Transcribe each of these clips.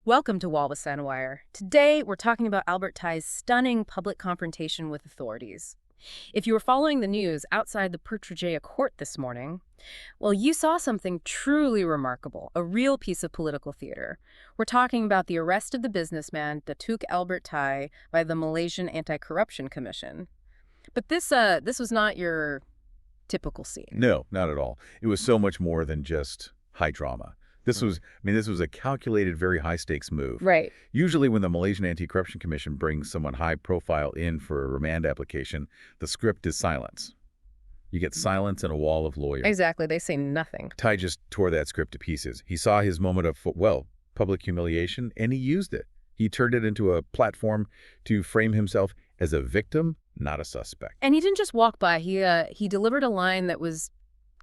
Welcome to Wall with Sandwire. Today, we're talking about Albert Thai's stunning public confrontation with authorities. If you were following the news outside the Putrajaya court this morning, well, you saw something truly remarkable, a real piece of political theater. We're talking about the arrest of the businessman Datuk Albert Thai by the Malaysian Anti-Corruption Commission. But this was not your typical scene. No, not at all. It was so much more than just high drama. This was a calculated, very high-stakes move. Right. Usually when the Malaysian Anti-Corruption Commission brings someone high-profile in for a remand application, the script is silence. You get silence and a wall of lawyers. Exactly. They say nothing. Thai just tore that script to pieces. He saw his moment of, well, public humiliation, and he used it. He turned it into a platform to frame himself as a victim, not a suspect. And he didn't just walk by. He delivered a line that was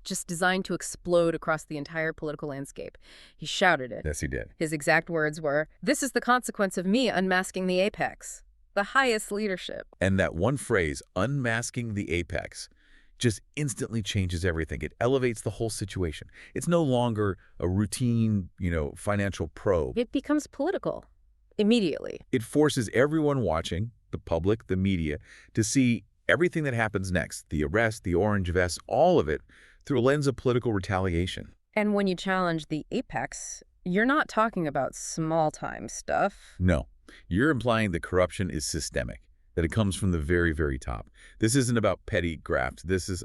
just designed to explode across the entire political landscape. He shouted it. Yes, he did. His exact words were, "This is the consequence of me unmasking the apex, the highest leadership." And that one phrase, unmasking the apex, just instantly changes everything. It elevates the whole situation. It's no longer a routine, financial probe. It becomes political immediately. It forces everyone watching, the public, the media, to see everything that happens next, the arrest, the orange vest, all of it, through a lens of political retaliation. And when you challenge the apex, you're not talking about small-time stuff. No, you're implying that corruption is systemic, that it comes from the very, very top. This isn't about petty graft. This is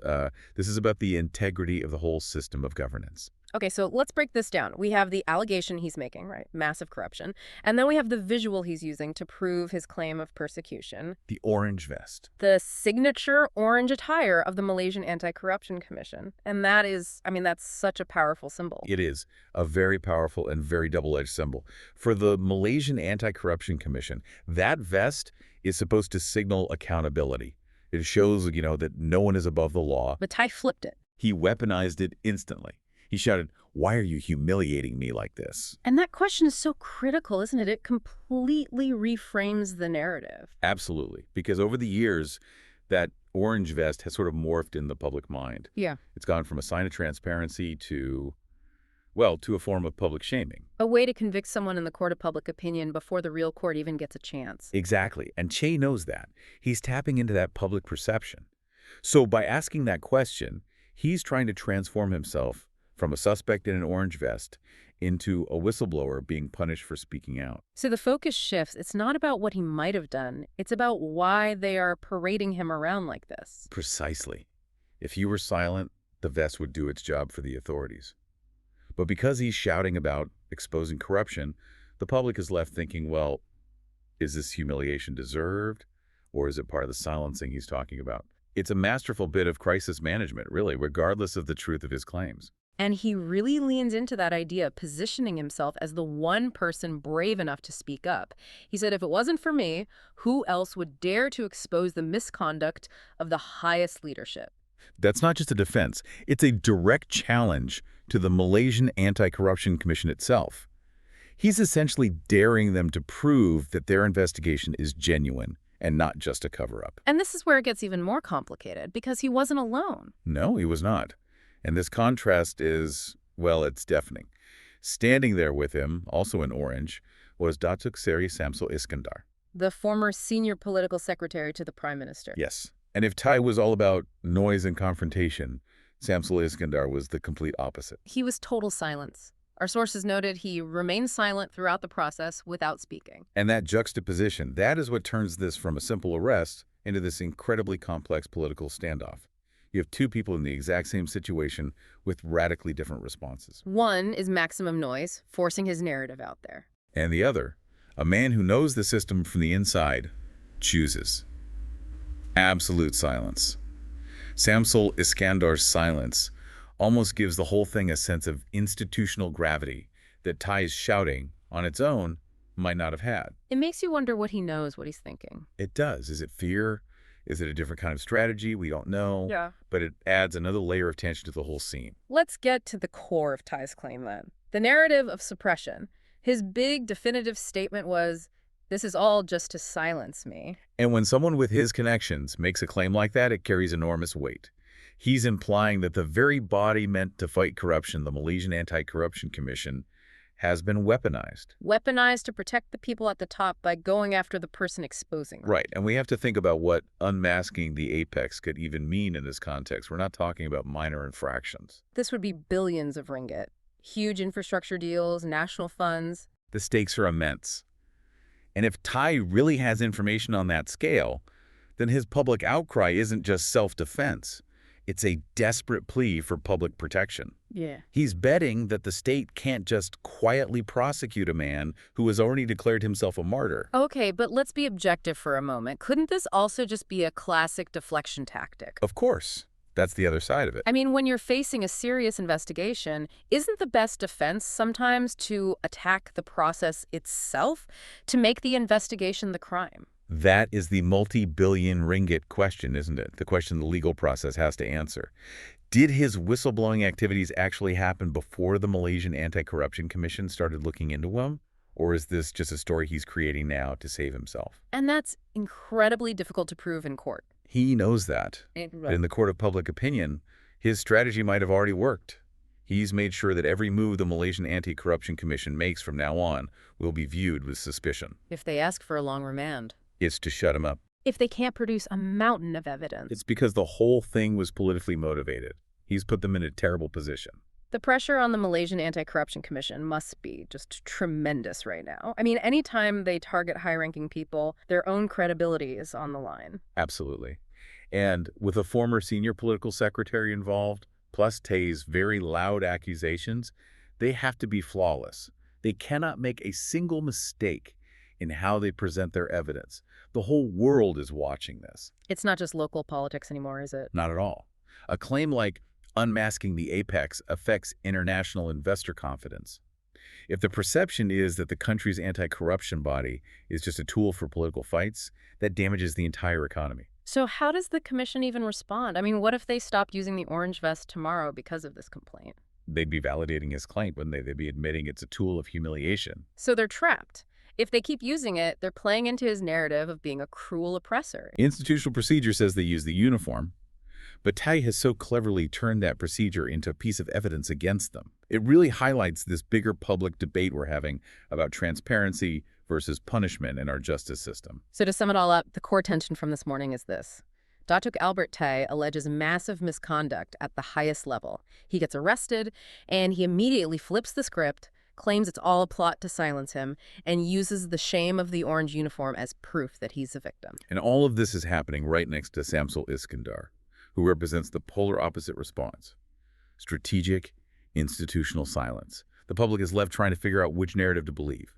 about the integrity of the whole system of governance. Okay, so let's break this down. We have the allegation he's making, right? Massive corruption. And then we have the visual he's using to prove his claim of persecution. The orange vest. The signature orange attire of the Malaysian Anti-Corruption Commission. And that's such a powerful symbol. It is a very powerful and very double-edged symbol. For the Malaysian Anti-Corruption Commission, that vest is supposed to signal accountability. It shows, that no one is above the law. But Thai flipped it. He weaponized it instantly. He shouted, "Why are you humiliating me like this?" And that question is so critical, isn't it? It completely reframes the narrative. Absolutely. Because over the years, that orange vest has sort of morphed in the public mind. Yeah. It's gone from a sign of transparency to a form of public shaming. A way to convict someone in the court of public opinion before the real court even gets a chance. Exactly. And Che knows that. He's tapping into that public perception. So by asking that question, he's trying to transform himself from a suspect in an orange vest into a whistleblower being punished for speaking out. So the focus shifts. It's not about what he might have done. It's about why they are parading him around like this. Precisely. If he were silent, the vest would do its job for the authorities. But because he's shouting about exposing corruption, the public is left thinking, well, is this humiliation deserved? Or is it part of the silencing he's talking about? It's a masterful bit of crisis management, really, regardless of the truth of his claims. And he really leans into that idea, positioning himself as the one person brave enough to speak up. He said, if it wasn't for me, who else would dare to expose the misconduct of the highest leadership? That's not just a defense. It's a direct challenge to the Malaysian Anti-Corruption Commission itself. He's essentially daring them to prove that their investigation is genuine and not just a cover-up. And this is where it gets even more complicated, because he wasn't alone. No, he was not. And this contrast is, well, it's deafening. Standing there with him, also in orange, was Datuk Seri Samsul Iskandar. The former senior political secretary to the prime minister. Yes. And if Thai was all about noise and confrontation, Samsul Iskandar was the complete opposite. He was total silence. Our sources noted he remained silent throughout the process without speaking. And that juxtaposition, that is what turns this from a simple arrest into this incredibly complex political standoff. You have two people in the exact same situation with radically different responses. One is maximum noise, forcing his narrative out there. And the other, a man who knows the system from the inside, chooses absolute silence. Samsul Iskandar's silence almost gives the whole thing a sense of institutional gravity that Thai's shouting on its own might not have had. It makes you wonder what he knows, what he's thinking. It does. Is it fear? Is it a different kind of strategy? We don't know. Yeah. But it adds another layer of tension to the whole scene. Let's get to the core of Thai's claim then. The narrative of suppression. His big definitive statement was, "This is all just to silence me." And when someone with his connections makes a claim like that, it carries enormous weight. He's implying that the very body meant to fight corruption, the Malaysian Anti-Corruption Commission, has been weaponized. Weaponized to protect the people at the top by going after the person exposing them. Right, and we have to think about what unmasking the apex could even mean in this context. We're not talking about minor infractions. This would be billions of ringgit. Huge infrastructure deals, national funds. The stakes are immense. And if Tai really has information on that scale, then his public outcry isn't just self-defense. It's a desperate plea for public protection. Yeah. He's betting that the state can't just quietly prosecute a man who has already declared himself a martyr. Okay, but let's be objective for a moment. Couldn't this also just be a classic deflection tactic? Of course. That's the other side of it. I mean, when you're facing a serious investigation, isn't the best defense sometimes to attack the process itself, to make the investigation the crime? That is the multi-billion ringgit question, isn't it? The question the legal process has to answer. Did his whistleblowing activities actually happen before the Malaysian Anti-Corruption Commission started looking into him? Or is this just a story he's creating now to save himself? And that's incredibly difficult to prove in court. He knows that. But in the court of public opinion, his strategy might have already worked. He's made sure that every move the Malaysian Anti-Corruption Commission makes from now on will be viewed with suspicion. If they ask for a long remand. It's to shut him up. If they can't produce a mountain of evidence. It's because the whole thing was politically motivated. He's put them in a terrible position. The pressure on the Malaysian Anti-Corruption Commission must be just tremendous right now. I mean, anytime they target high-ranking people, their own credibility is on the line. Absolutely. And with a former senior political secretary involved, plus Tay's very loud accusations, they have to be flawless. They cannot make a single mistake in how they present their evidence. The whole world is watching this. It's not just local politics anymore, is it? Not at all. A claim like unmasking the apex affects international investor confidence. If the perception is that the country's anti-corruption body is just a tool for political fights, that damages the entire economy. So how does the commission even respond? I mean, what if they stopped using the orange vest tomorrow because of this complaint? They'd be validating his claim, wouldn't they? They'd be admitting it's a tool of humiliation. So they're trapped. If they keep using it, they're playing into his narrative of being a cruel oppressor. Institutional procedure says they use the uniform, but Tai has so cleverly turned that procedure into a piece of evidence against them. It really highlights this bigger public debate we're having about transparency versus punishment in our justice system. So to sum it all up, the core tension from this morning is this. Datuk Albert Tai alleges massive misconduct at the highest level. He gets arrested, and he immediately flips the script, claims it's all a plot to silence him, and uses the shame of the orange uniform as proof that he's a victim. And all of this is happening right next to Samsul Iskandar, who represents the polar opposite response. Strategic, institutional silence. The public is left trying to figure out which narrative to believe,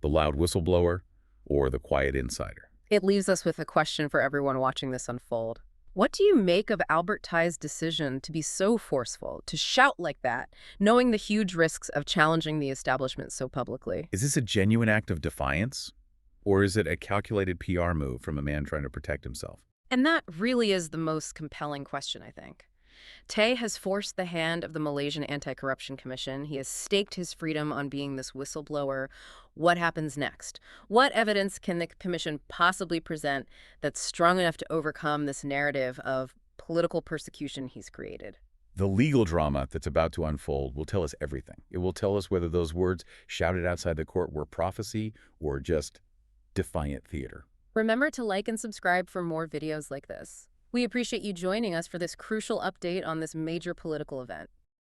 the loud whistleblower or the quiet insider. It leaves us with a question for everyone watching this unfold. What do you make of Albert Tai's decision to be so forceful, to shout like that, knowing the huge risks of challenging the establishment so publicly? Is this a genuine act of defiance? Or is it a calculated PR move from a man trying to protect himself? And that really is the most compelling question, I think. Tai has forced the hand of the Malaysian Anti-Corruption Commission. He has staked his freedom on being this whistleblower. What happens next? What evidence can the commission possibly present that's strong enough to overcome this narrative of political persecution he's created? The legal drama that's about to unfold will tell us everything. It will tell us whether those words shouted outside the court were prophecy or just defiant theater. Remember to like and subscribe for more videos like this. We appreciate you joining us for this crucial update on this major political event.